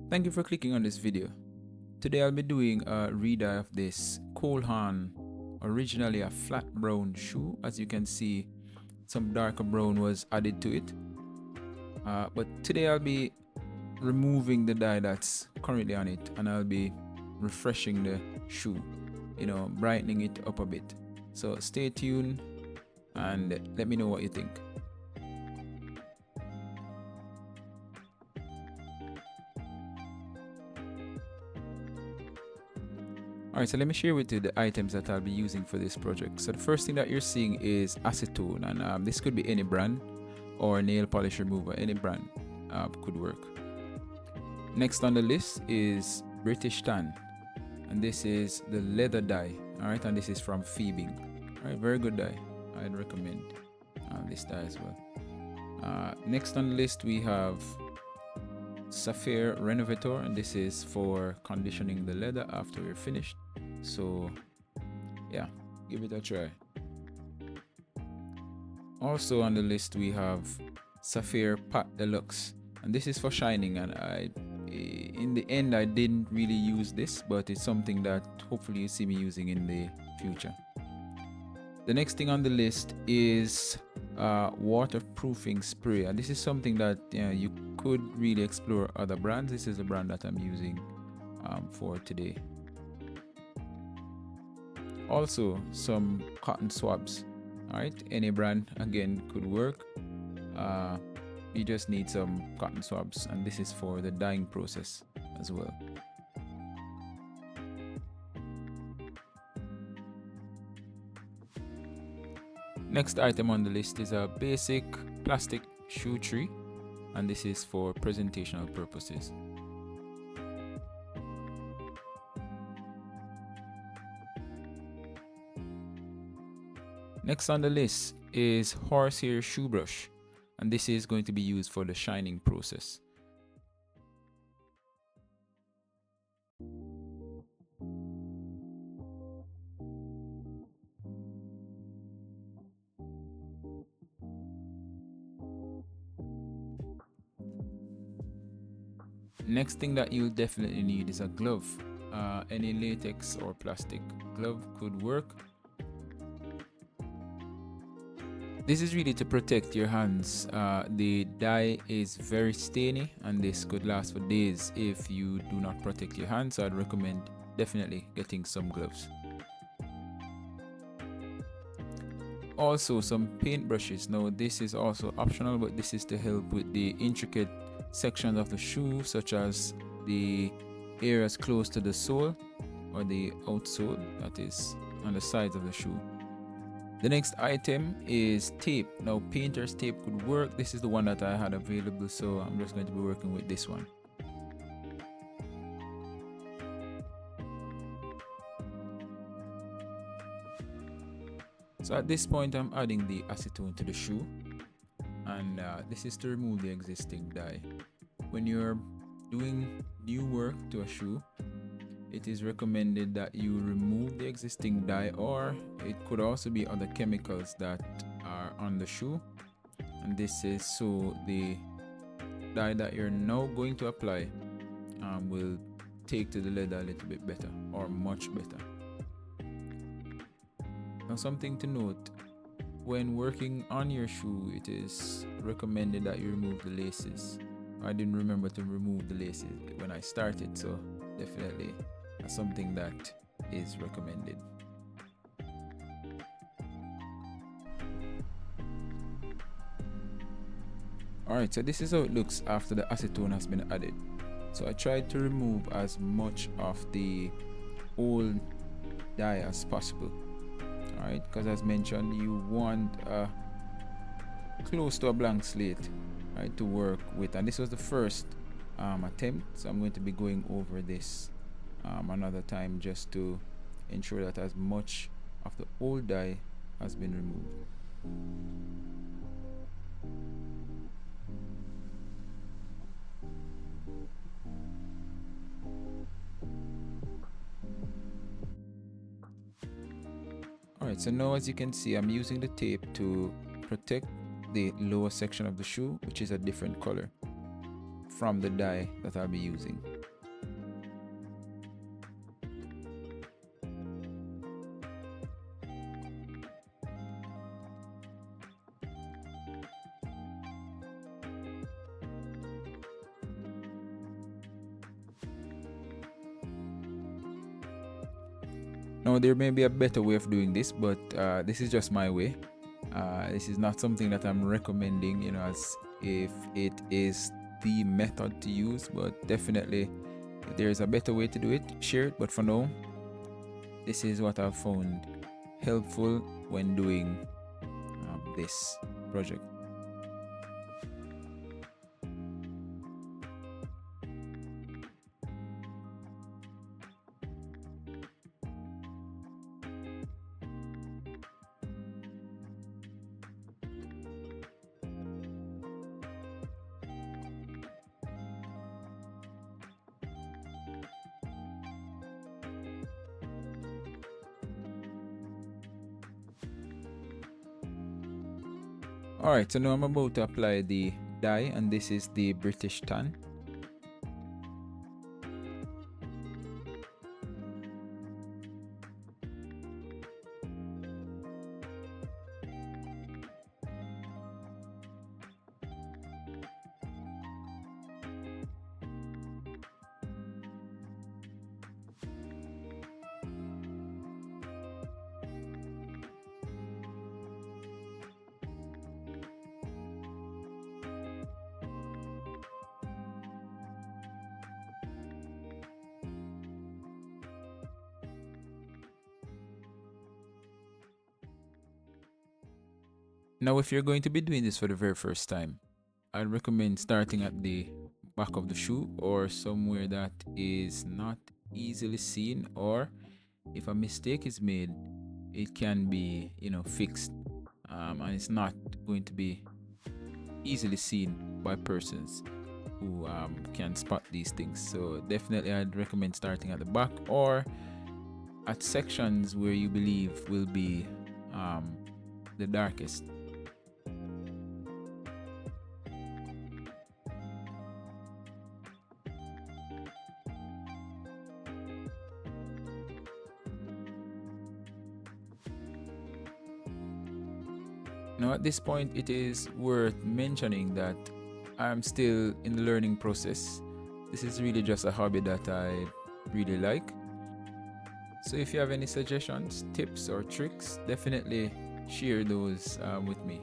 Thank you for clicking on this video. Today I'll be doing a re-dye of this Cole Hann, originally a flat brown shoe. As you can see, some darker brown was added to it. But today I'll be removing the dye that's currently on it, and I'll be refreshing the shoe, brightening it up a bit. So stay tuned and let me know what you think. Alright, so let me share with you the items that I'll be using for this project. So the first thing that you're seeing is acetone, and this could be any brand or nail polish remover. Any brand could work. Next on the list is British Tan, and this is the leather dye. Alright, and this is from Phoebing. Alright, very good dye. I'd recommend this dye as well. Next on the list we have Sapphire Renovator, and this is for conditioning the leather after we're finished. So yeah, give it a try. Also on the list we have Sapphire Pat Deluxe, and this is for shining, and in the end I didn't really use this, but it's something that hopefully you see me using in the future. The next thing on the list is waterproofing spray, and this is something that you could really explore other brands. This is the brand that I'm using for today. Also some cotton swabs. All right, any brand again could work. You just need some cotton swabs, and this is for the dyeing process as well. Next item on the list is a basic plastic shoe tree, and this is for presentational purposes. Next on the list is horsehair shoe brush, and this is going to be used for the shining process. Next thing that you'll definitely need is a glove. Any latex or plastic glove could work. This is really to protect your hands. The dye is very stainy, and this could last for days if you do not protect your hands. So I'd recommend definitely getting some gloves. Also some paint brushes. Now this is also optional, but this is to help with the intricate sections of the shoe, such as the areas close to the sole or the outsole, that is on the sides of the shoe. The next item is tape. Now painter's tape could work. This is the one that I had available, so I'm just going to be working with this one. So at this point I'm adding the acetone to the shoe, and this is to remove the existing dye. When you're doing new work to a shoe, it is recommended that you remove the existing dye, or it could also be other chemicals that are on the shoe, and this is so the dye that you're now going to apply will take to the leather a little bit better, or much better. Now something to note, when working on your shoe, it is recommended that you remove the laces. I didn't remember to remove the laces when I started, so definitely that's something that is recommended. Alright, so this is how it looks after the acetone has been added. So I tried to remove as much of the old dye as possible. Alright, because as mentioned, you want close to a blank slate, right, to work with, and this was the first attempt, so I'm going to be going over this another time just to ensure that as much of the old dye has been removed. Alright, so now as you can see, I'm using the tape to protect the lower section of the shoe, which is a different color. from the dye that I'll be using. Now there may be a better way of doing this, but this is just my way. This is not something that I'm recommending, as if it is the method to use, but definitely if there is a better way to do it, share it. But for now, this is what I've found helpful when doing this project. Alright, so now I'm about to apply the dye, and this is the British tan. Now, if you're going to be doing this for the very first time, I'd recommend starting at the back of the shoe or somewhere that is not easily seen, or if a mistake is made, it can be, fixed, and it's not going to be easily seen by persons who can spot these things. So definitely I'd recommend starting at the back or at sections where you believe will be the darkest. Now, at this point, it is worth mentioning that I'm still in the learning process. This is really just a hobby that I really like. So if you have any suggestions, tips, or tricks, definitely share those with me.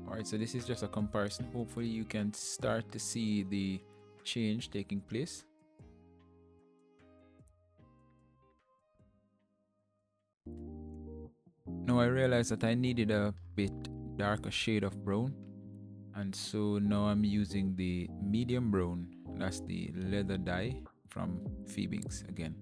Alright, so this is just a comparison. Hopefully you can start to see the change taking place. Now I realized that I needed a bit darker shade of brown, and so now I'm using the medium brown. That's the leather dye from Phoebings again.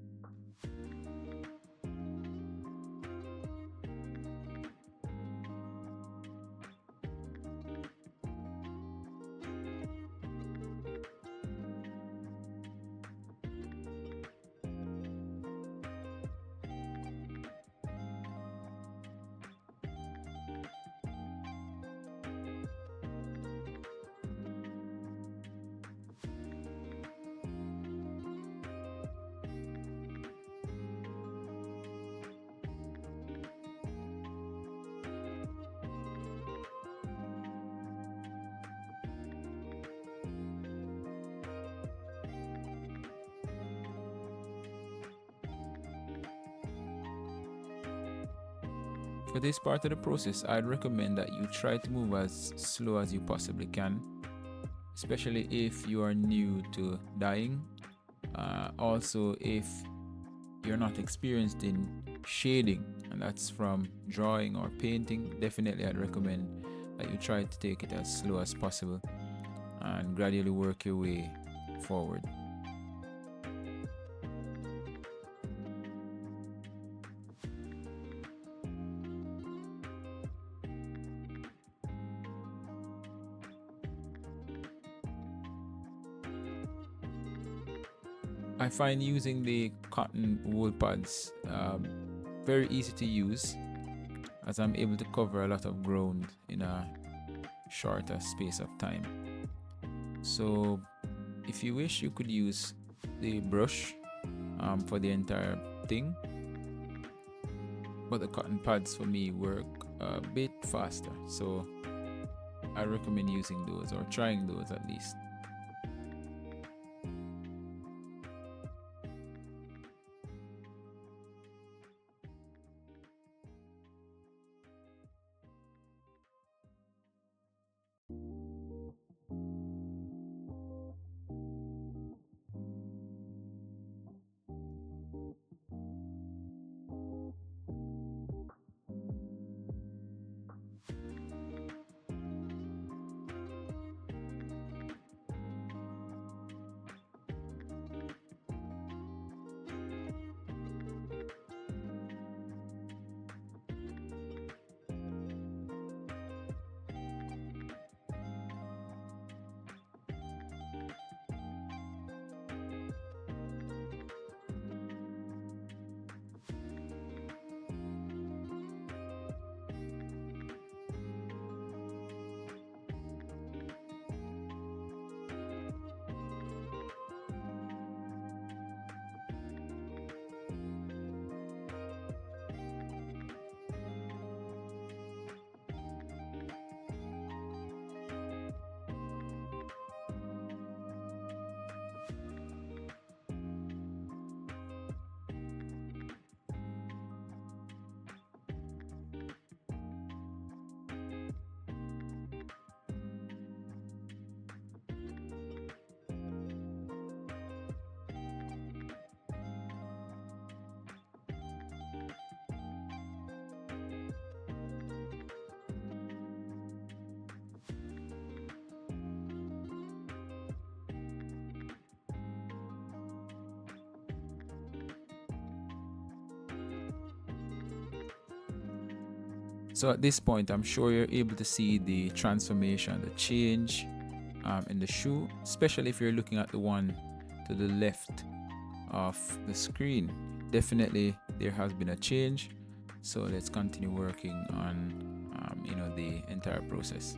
For this part of the process, I'd recommend that you try to move as slow as you possibly can, especially if you are new to dyeing. Also, if you're not experienced in shading, and that's from drawing or painting, definitely I'd recommend that you try to take it as slow as possible and gradually work your way forward. I find using the cotton wool pads very easy to use, as I'm able to cover a lot of ground in a shorter space of time. So if you wish, you could use the brush for the entire thing, but the cotton pads for me work a bit faster, so I recommend using those or trying those at least. So at this point, I'm sure you're able to see the transformation, the change in the shoe, especially if you're looking at the one to the left of the screen. Definitely there has been a change. So let's continue working on the entire process.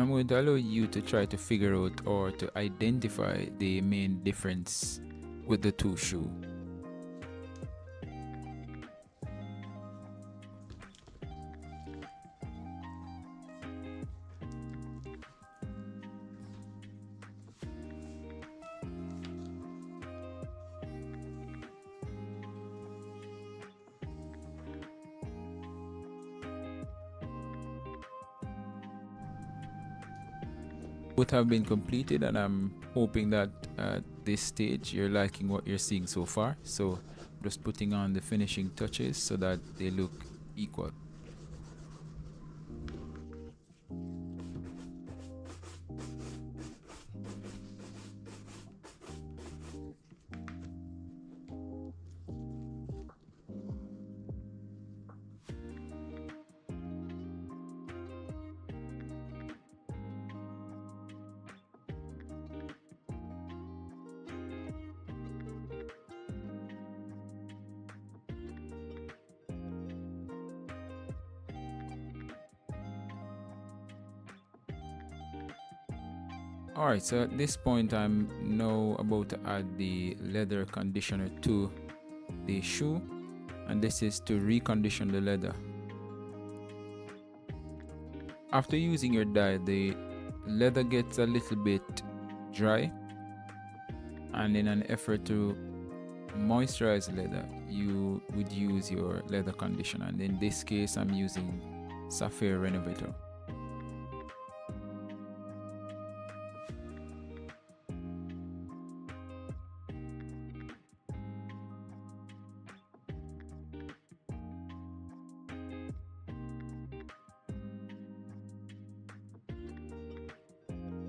I'm going to allow you to try to figure out or to identify the main difference with the two shoes. Both have been completed, and I'm hoping that at this stage you're liking what you're seeing so far. So just putting on the finishing touches so that they look equal. Alright, so at this point I'm now about to add the leather conditioner to the shoe, and this is to recondition the leather. After using your dye, the leather gets a little bit dry, and in an effort to moisturize leather, you would use your leather conditioner, and in this case I'm using Sapphire Renovator.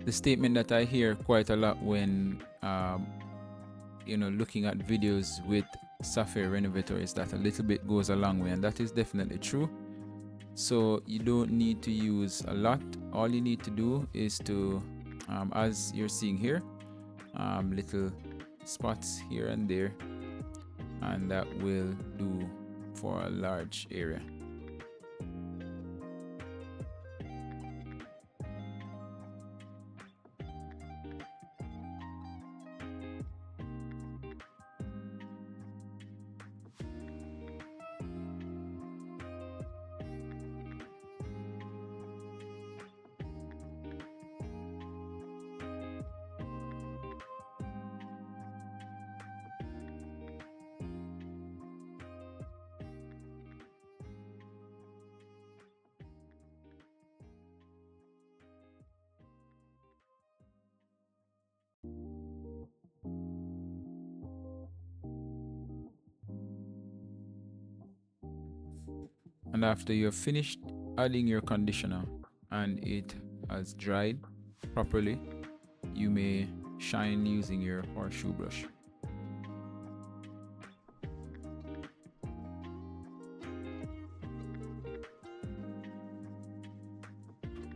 The statement that I hear quite a lot when looking at videos with Sapphire Renovator is that a little bit goes a long way, and that is definitely true. So you don't need to use a lot. All you need to do is to, as you're seeing here, little spots here and there, and that will do for a large area. And after you're finished adding your conditioner and it has dried properly, you may shine using your horseshoe brush.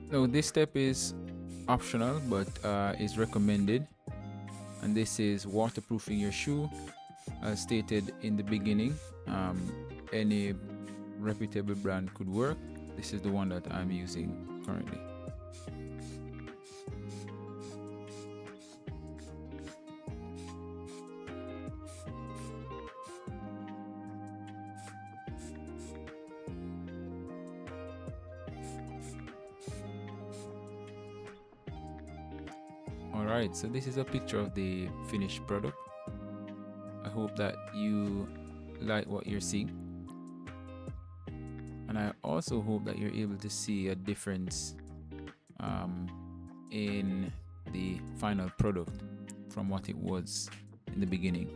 Now this step is optional, but is recommended, and this is waterproofing your shoe. As stated in the beginning, any reputable brand could work. This is the one that I'm using currently. Alright, so this is a picture of the finished product. I hope that you like what you're seeing, and I also hope that you're able to see a difference in the final product from what it was in the beginning.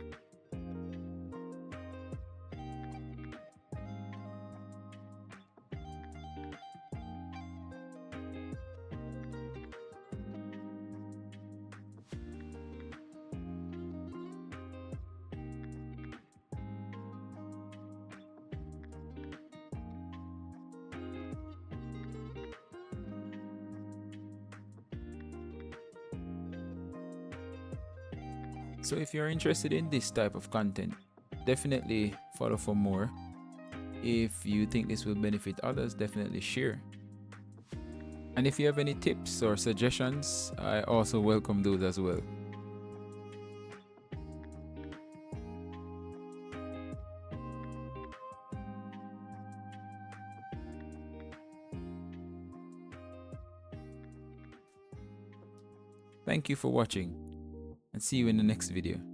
So if you're interested in this type of content, definitely follow for more. If you think this will benefit others, definitely share. And if you have any tips or suggestions, I also welcome those as well. Thank you for watching, and see you in the next video.